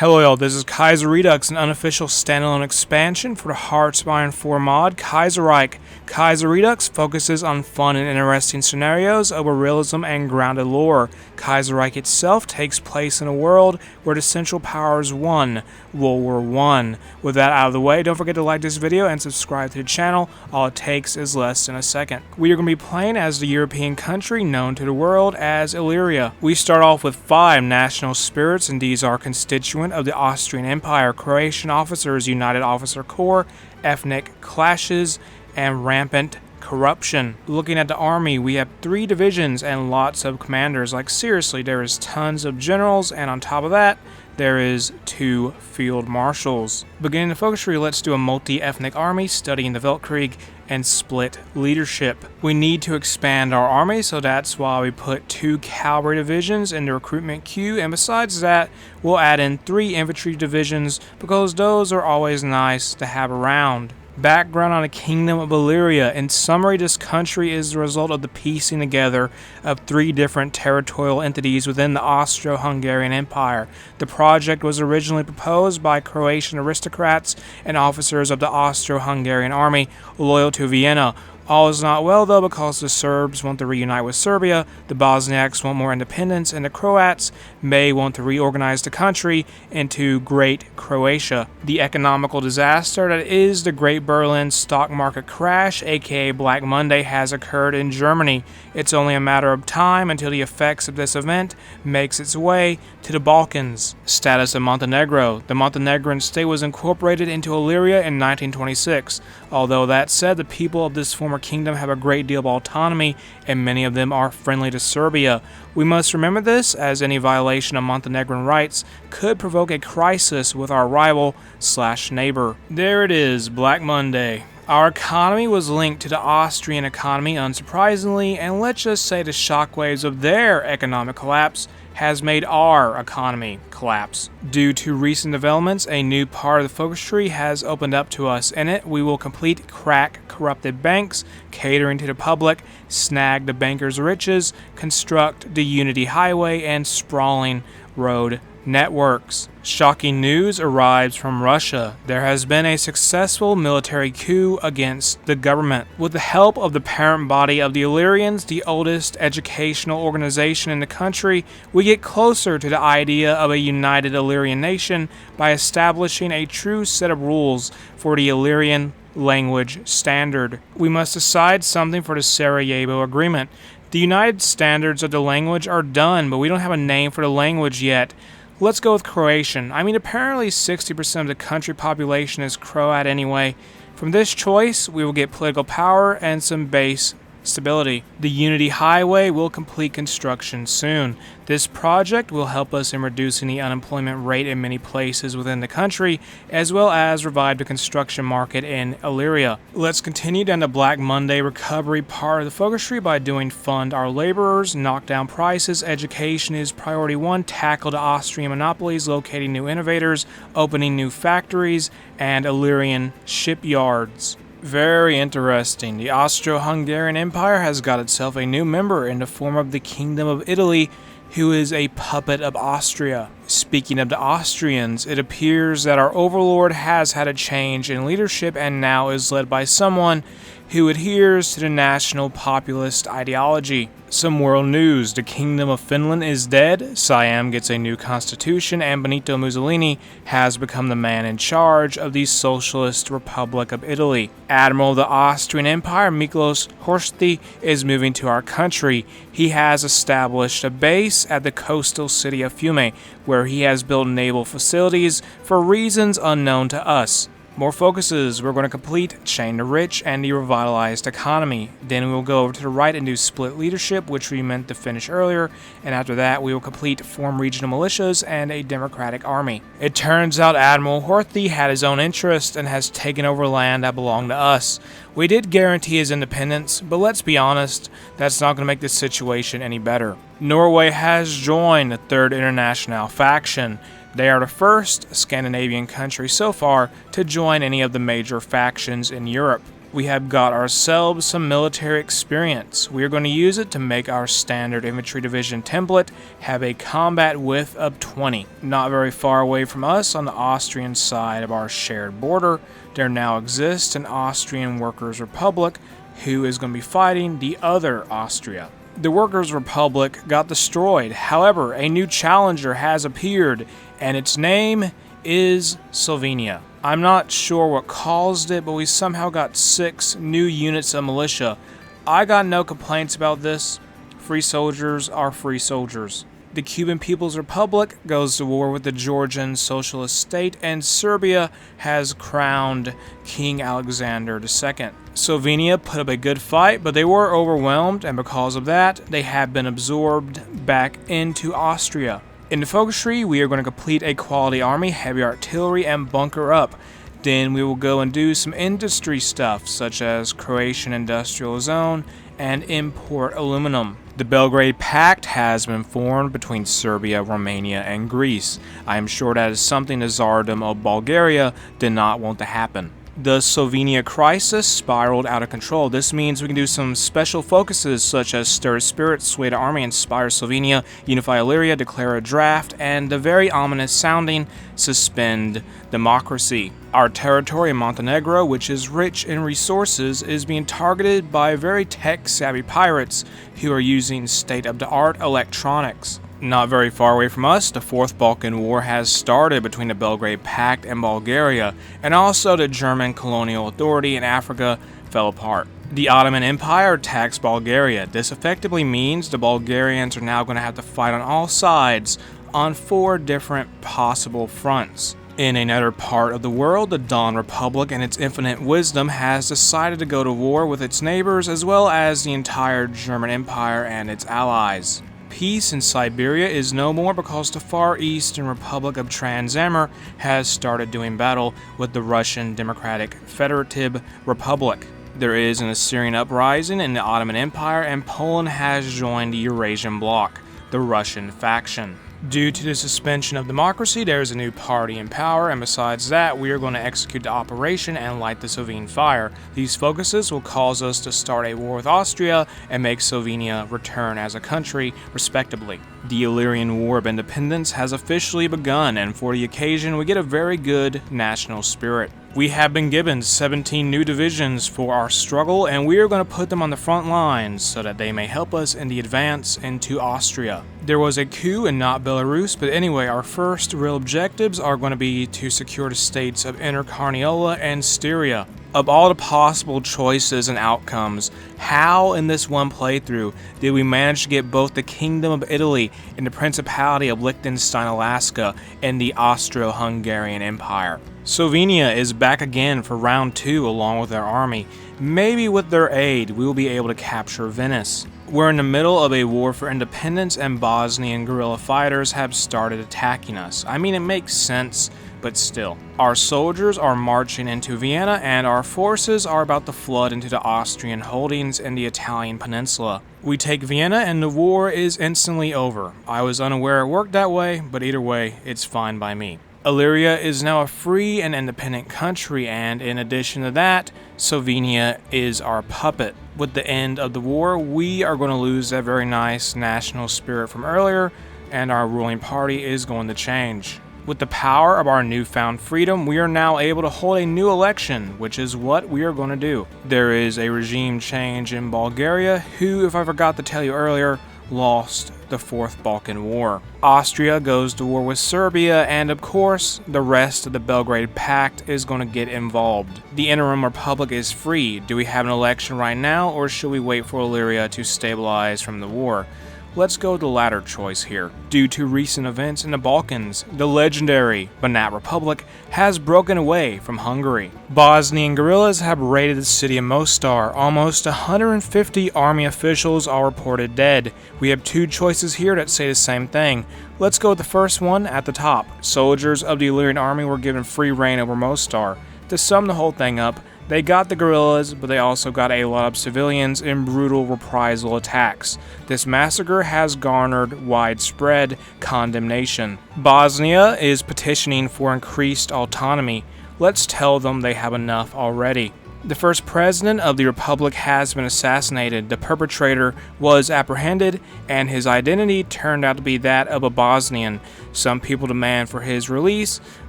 Hello y'all, this is Kaiserredux, an unofficial standalone expansion for the Hearthstone 4 mod, Kaiserreich. Kaiserredux focuses on fun and interesting scenarios over realism and grounded lore. Kaiserreich itself takes place in a world where the Central Powers won World War I. With that out of the way, don't forget to like this video and subscribe to the channel. All it takes is less than a second. We are going to be playing as the European country known to the world as Illyria. We start off with 5 national spirits, and these are constituent of the Austrian Empire, Croatian officers, United Officer Corps, ethnic clashes, and rampant corruption. Looking at the army, we have 3 divisions and lots of commanders. Like seriously, there is tons of generals, and on top of that, there is 2 field marshals. Beginning the focus tree, let's do a multi-ethnic army studying the Weltkrieg and split leadership. We need to expand our army, so that's why we put 2 cavalry divisions in the recruitment queue, and besides that, we'll add in 3 infantry divisions because those are always nice to have around. Background on the Kingdom of Illyria. In summary, this country is the result of the piecing together of 3 different territorial entities within the Austro-Hungarian Empire. The project was originally proposed by Croatian aristocrats and officers of the Austro-Hungarian army loyal to Vienna. All is not well though, because the Serbs want to reunite with Serbia, the Bosniaks want more independence, and the Croats may want to reorganize the country into Great Croatia. The economical disaster that is the Great Berlin stock market crash, aka Black Monday, has occurred in Germany. It's only a matter of time until the effects of this event makes its way to the Balkans. Status of Montenegro. The Montenegrin state was incorporated into Illyria in 1926. Although that said, the people of this former kingdom have a great deal of autonomy, and many of them are friendly to Serbia. We must remember this, as any violation of Montenegrin rights could provoke a crisis with our rival/neighbor. There it is, Black Monday. Our economy was linked to the Austrian economy, unsurprisingly, and let's just say the shockwaves of their economic collapse has made our economy collapse. Due to recent developments, a new part of the focus tree has opened up to us. In it, we will complete crack corrupted banks, catering to the public, snag the bankers' riches, construct the Unity Highway, and sprawling road networks. Shocking news arrives from Russia. There has been a successful military coup against the government. With the help of the parent body of the Illyrians, the oldest educational organization in the country, we get closer to the idea of a united Illyrian nation by establishing a true set of rules for the Illyrian language standard. We must decide something for the Sarajevo Agreement. The united standards of the language are done, but we don't have a name for the language yet. Let's go with Croatian. I mean, apparently 60% of the country population is Croat anyway. From this choice, we will get political power and some base stability. The Unity Highway will complete construction soon. This project will help us in reducing the unemployment rate in many places within the country, as well as revive the construction market in Illyria. Let's continue down the Black Monday recovery part of the focus tree by doing fund our laborers, knock down prices, education is priority 1, tackle the Austrian monopolies, locating new innovators, opening new factories, and Illyrian shipyards. Very interesting. The Austro-Hungarian Empire has got itself a new member in the form of the Kingdom of Italy, who is a puppet of Austria. Speaking of the Austrians, it appears that our overlord has had a change in leadership and now is led by someone who adheres to the national populist ideology. Some world news. The Kingdom of Finland is dead, Siam gets a new constitution, and Benito Mussolini has become the man in charge of the Socialist Republic of Italy. Admiral of the Austrian Empire, Miklos Horthy, is moving to our country. He has established a base at the coastal city of Fiume, where he has built naval facilities for reasons unknown to us. More focuses. We're going to complete Chain the Rich and the revitalized economy. Then we will go over to the right and do split leadership, which we meant to finish earlier, and after that we will complete form regional militias and a democratic army. It turns out Admiral Horthy had his own interest and has taken over land that belonged to us. We did guarantee his independence, but let's be honest, that's not going to make this situation any better. Norway has joined the Third International faction. They are the first Scandinavian country so far to join any of the major factions in Europe. We have got ourselves some military experience. We are going to use it to make our standard infantry division template have a combat width of 20. Not very far away from us on the Austrian side of our shared border, there now exists an Austrian Workers' Republic who is going to be fighting the other Austria. The Workers' Republic got destroyed. However, a new challenger has appeared, and its name is Slovenia. I'm not sure what caused it, but we somehow got 6 new units of militia. I got no complaints about this. Free soldiers are free soldiers. The Cuban People's Republic goes to war with the Georgian Socialist State, and Serbia has crowned King Alexander II. Slovenia put up a good fight, but they were overwhelmed, and because of that, they have been absorbed back into Austria. In the focus tree, we are going to complete a quality army, heavy artillery, and bunker up. Then we will go and do some industry stuff, such as Croatian industrial zone and import aluminum. The Belgrade Pact has been formed between Serbia, Romania, and Greece. I am sure that is something the Tsardom of Bulgaria did not want to happen. The Slovenia crisis spiraled out of control. This means we can do some special focuses such as stir spirit, sway the army, inspire Slovenia, unify Illyria, declare a draft, and the very ominous sounding suspend democracy. Our territory in Montenegro, which is rich in resources, is being targeted by very tech-savvy pirates who are using state-of-the-art electronics. Not very far away from us, the Fourth Balkan War has started between the Belgrade Pact and Bulgaria, and also the German colonial authority in Africa fell apart. The Ottoman Empire attacks Bulgaria. This effectively means the Bulgarians are now going to have to fight on all sides on 4 different possible fronts. In another part of the world, the Don Republic in its infinite wisdom has decided to go to war with its neighbors as well as the entire German Empire and its allies. Peace in Siberia is no more because the Far Eastern Republic of Transamur has started doing battle with the Russian Democratic Federative Republic. There is an Assyrian uprising in the Ottoman Empire, and Poland has joined the Eurasian Bloc, the Russian faction. Due to the suspension of democracy, there is a new party in power, and besides that, we are going to execute the operation and light the Slovene fire. These focuses will cause us to start a war with Austria and make Slovenia return as a country, respectively. The Illyrian War of Independence has officially begun, and for the occasion, we get a very good national spirit. We have been given 17 new divisions for our struggle, and we are going to put them on the front lines so that they may help us in the advance into Austria. There was a coup and not Belarus, but anyway, our first real objectives are going to be to secure the states of Inner Carniola and Styria. Of all the possible choices and outcomes, how in this one playthrough did we manage to get both the Kingdom of Italy and the Principality of Liechtenstein, Alaska, and the Austro-Hungarian Empire? Slovenia is back again for round 2 along with their army. Maybe with their aid, we will be able to capture Venice. We're in the middle of a war for independence, and Bosnian guerrilla fighters have started attacking us. I mean, it makes sense, but still. Our soldiers are marching into Vienna, and our forces are about to flood into the Austrian holdings in the Italian peninsula. We take Vienna, and the war is instantly over. I was unaware it worked that way, but either way, it's fine by me. Illyria is now a free and independent country, and in addition to that, Slovenia is our puppet. With the end of the war, we are going to lose that very nice national spirit from earlier, and our ruling party is going to change. With the power of our newfound freedom, we are now able to hold a new election, which is what we are going to do. There is a regime change in Bulgaria, who, if I forgot to tell you earlier, lost the Fourth Balkan War. Austria goes to war with Serbia, and of course, the rest of the Belgrade Pact is going to get involved. The interim republic is free. Do we have an election right now, or should we wait for Illyria to stabilize from the war? Let's go with the latter choice here. Due to recent events in the Balkans, the legendary Banat Republic has broken away from Hungary. Bosnian guerrillas have raided the city of Mostar. Almost 150 army officials are reported dead. We have 2 choices here that say the same thing. Let's go with the first one at the top. Soldiers of the Illyrian army were given free reign over Mostar. To sum the whole thing up, they got the guerrillas, but they also got a lot of civilians in brutal reprisal attacks. This massacre has garnered widespread condemnation. Bosnia is petitioning for increased autonomy. Let's tell them they have enough already. The first president of the republic has been assassinated. The perpetrator was apprehended, and his identity turned out to be that of a Bosnian. Some people demand for his release,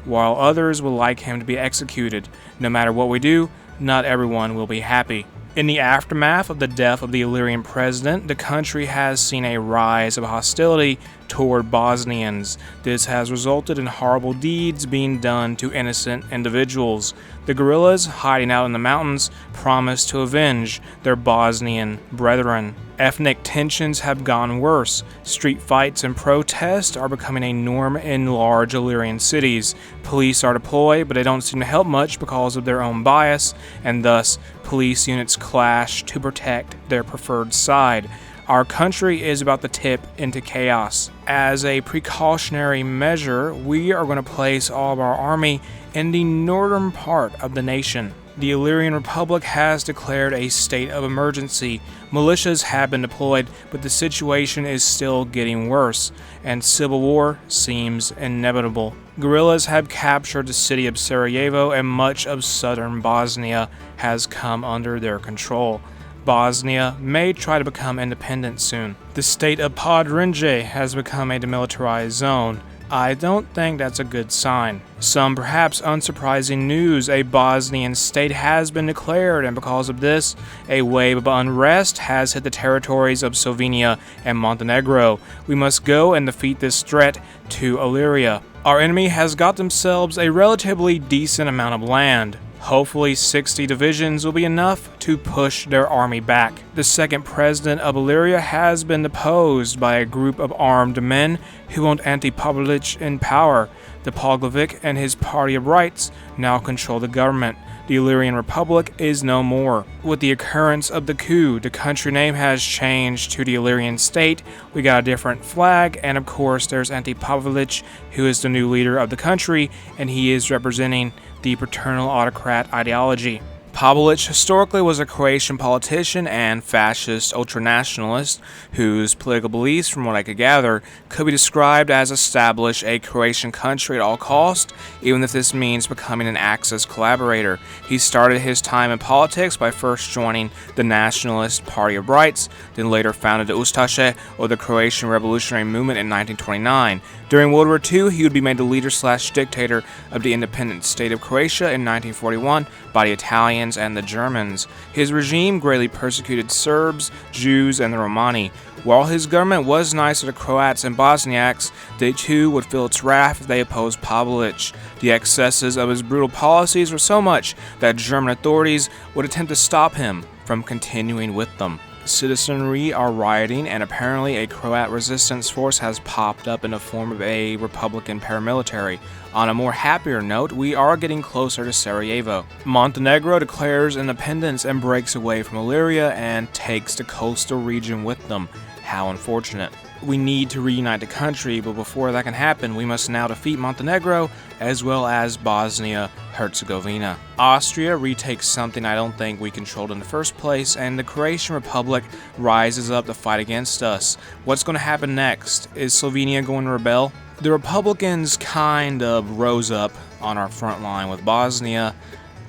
while others would like him to be executed. No matter what we do, not everyone will be happy. In the aftermath of the death of the Illyrian president, the country has seen a rise of hostility toward Bosnians. This has resulted in horrible deeds being done to innocent individuals. The guerrillas, hiding out in the mountains, promise to avenge their Bosnian brethren. Ethnic tensions have gone worse. Street fights and protests are becoming a norm in large Illyrian cities. Police are deployed, but they don't seem to help much because of their own bias, and thus police units clash to protect their preferred side. Our country is about to tip into chaos. As a precautionary measure, we are going to place all of our army in the northern part of the nation. The Illyrian Republic has declared a state of emergency. Militias have been deployed, but the situation is still getting worse, and civil war seems inevitable. Guerrillas have captured the city of Sarajevo, and much of southern Bosnia has come under their control. Bosnia may try to become independent soon. The state of Podrinje has become a demilitarized zone. I don't think that's a good sign. Some perhaps unsurprising news: a Bosnian state has been declared, and because of this, a wave of unrest has hit the territories of Slovenia and Montenegro. We must go and defeat this threat to Illyria. Our enemy has got themselves a relatively decent amount of land. Hopefully 60 divisions will be enough to push their army back. The second president of Illyria has been deposed by a group of armed men who want Ante Pavelic in power. The Pavlovic and his party of rights now control the government. The Illyrian Republic is no more. With the occurrence of the coup, the country name has changed to the Illyrian state. We got a different flag, and of course there's Ante Pavelic, who is the new leader of the country, and he is representing the paternal autocrat ideology. Pavelic historically was a Croatian politician and fascist ultranationalist whose political beliefs, from what I could gather, could be described as establish a Croatian country at all costs, even if this means becoming an Axis collaborator. He started his time in politics by first joining the Nationalist Party of Rights, then later founded the Ustaše, or the Croatian Revolutionary Movement, in 1929. During World War II, he would be made the leader/dictator of the independent state of Croatia in 1941 by the Italians and the Germans. His regime greatly persecuted Serbs, Jews, and the Romani. While his government was nice to the Croats and Bosniaks, they too would feel its wrath if they opposed Pavelic. The excesses of his brutal policies were so much that German authorities would attempt to stop him from continuing with them. Citizenry are rioting, and apparently a Croat resistance force has popped up in the form of a Republican paramilitary. On a more happier note, we are getting closer to Sarajevo. Montenegro declares independence and breaks away from Illyria and takes the coastal region with them. How unfortunate. We need to reunite the country, but before that can happen, we must now defeat Montenegro as well as Bosnia-Herzegovina. Austria retakes something I don't think we controlled in the first place, and the Croatian Republic rises up to fight against us. What's going to happen next? Is Slovenia going to rebel? The Republicans kind of rose up on our front line with Bosnia.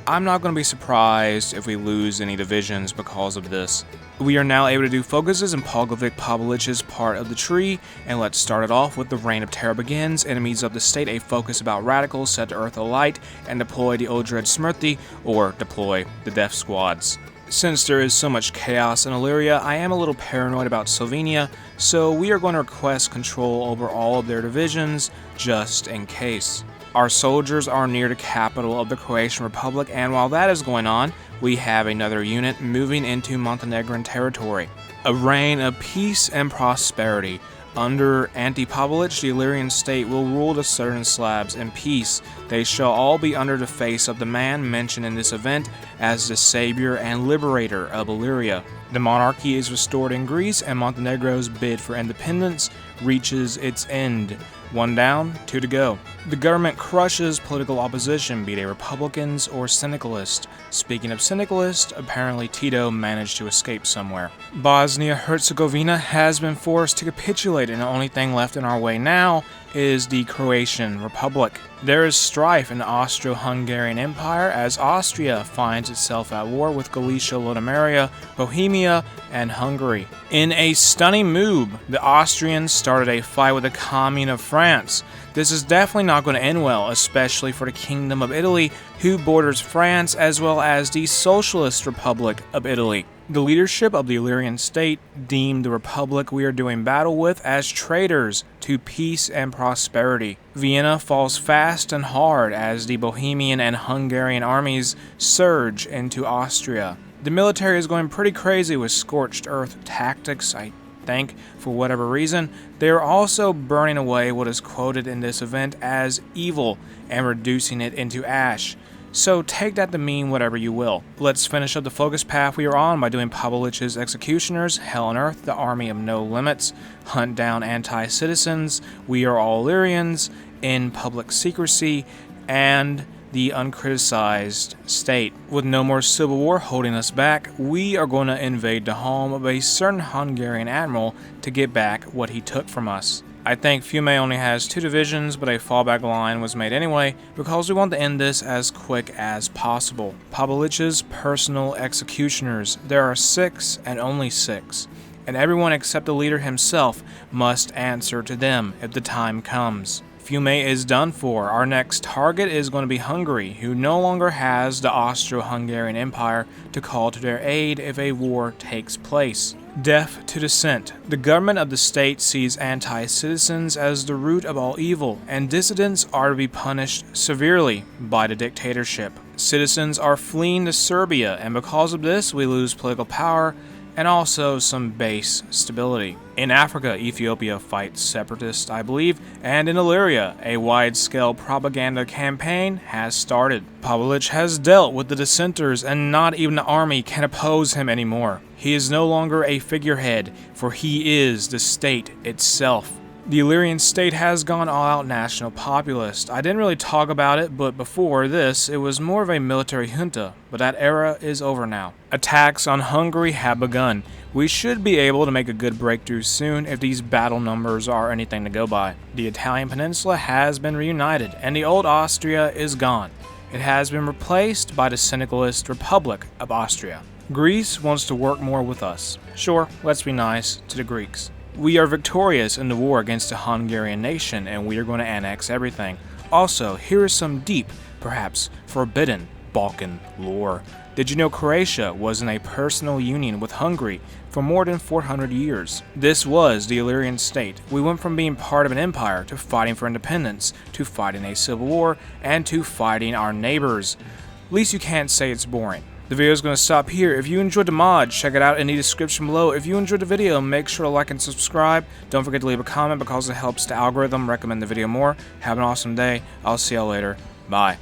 I'm not going to be surprised if we lose any divisions because of this. We are now able to do focuses, and Pavelic's part of the tree, and let's start it off with the Reign of Terror begins. Enemies of the state, a focus about radicals, set to earth alight, and deploy the Odred Smrti, or deploy the death squads. Since there is so much chaos in Illyria, I am a little paranoid about Slovenia, so we are going to request control over all of their divisions, just in case. Our soldiers are near the capital of the Croatian Republic, and while that is going on, we have another unit moving into Montenegrin territory. A reign of peace and prosperity. Under Ante Pavelic, the Illyrian state will rule the southern Slavs in peace. They shall all be under the face of the man mentioned in this event as the savior and liberator of Illyria. The monarchy is restored in Greece, and Montenegro's bid for independence reaches its end. One down, two to go. The government crushes political opposition, be they Republicans or Syndicalists. Speaking of Syndicalists, apparently Tito managed to escape somewhere. Bosnia-Herzegovina has been forced to capitulate, and the only thing left in our way now is the Croatian Republic. There is strife in the Austro-Hungarian Empire as Austria finds itself at war with Galicia, Lodomeria, Bohemia, and Hungary. In a stunning move, the Austrians started a fight with the Commune of France. This is definitely not going to end well, especially for the Kingdom of Italy, who borders France, as well as the Socialist Republic of Italy. The leadership of the Illyrian state deemed the republic we are doing battle with as traitors to peace and prosperity. Vienna falls fast and hard as the Bohemian and Hungarian armies surge into Austria. The military is going pretty crazy with scorched earth tactics, I think, for whatever reason. They are also burning away what is quoted in this event as evil and reducing it into ash. So take that to mean whatever you will. Let's finish up the focus path we are on by doing Pavlich's Executioners, Hell on Earth, the Army of No Limits, Hunt Down Anti-Citizens, We Are All Illyrians, In Public Secrecy, and the Uncriticized State. With no more civil war holding us back, we are going to invade the home of a certain Hungarian admiral to get back what he took from us. I think Fiume only has 2 divisions, but a fallback line was made anyway because we want to end this as quick as possible. Pavlich's personal executioners. There are 6 and only 6, and everyone except the leader himself must answer to them if the time comes. Fiume is done for. Our next target is going to be Hungary, who no longer has the Austro-Hungarian Empire to call to their aid if a war takes place. Deaf to dissent. The government of the state sees anti-citizens as the root of all evil, and dissidents are to be punished severely by the dictatorship. Citizens are fleeing to Serbia, and because of this, we lose political power and also some base stability. In Africa, Ethiopia fights separatists, I believe, and in Illyria, a wide-scale propaganda campaign has started. Pavlich has dealt with the dissenters, and not even the army can oppose him anymore. He is no longer a figurehead, for he is the state itself. The Illyrian state has gone all-out national populist. I didn't really talk about it, but before this, it was more of a military junta, but that era is over now. Attacks on Hungary have begun. We should be able to make a good breakthrough soon if these battle numbers are anything to go by. The Italian peninsula has been reunited, and the old Austria is gone. It has been replaced by the syndicalist Republic of Austria. Greece wants to work more with us. Sure, let's be nice to the Greeks. We are victorious in the war against the Hungarian nation, and we are going to annex everything. Also, here is some deep, perhaps forbidden, Balkan lore. Did you know Croatia was in a personal union with Hungary for more than 400 years? This was the Illyrian state. We went from being part of an empire to fighting for independence, to fighting a civil war, and to fighting our neighbors. At least you can't say it's boring. The video is going to stop here. If you enjoyed the mod, check it out in the description below. If you enjoyed the video, make sure to like and subscribe. Don't forget to leave a comment because it helps the algorithm recommend the video more. Have an awesome day. I'll see y'all later. Bye.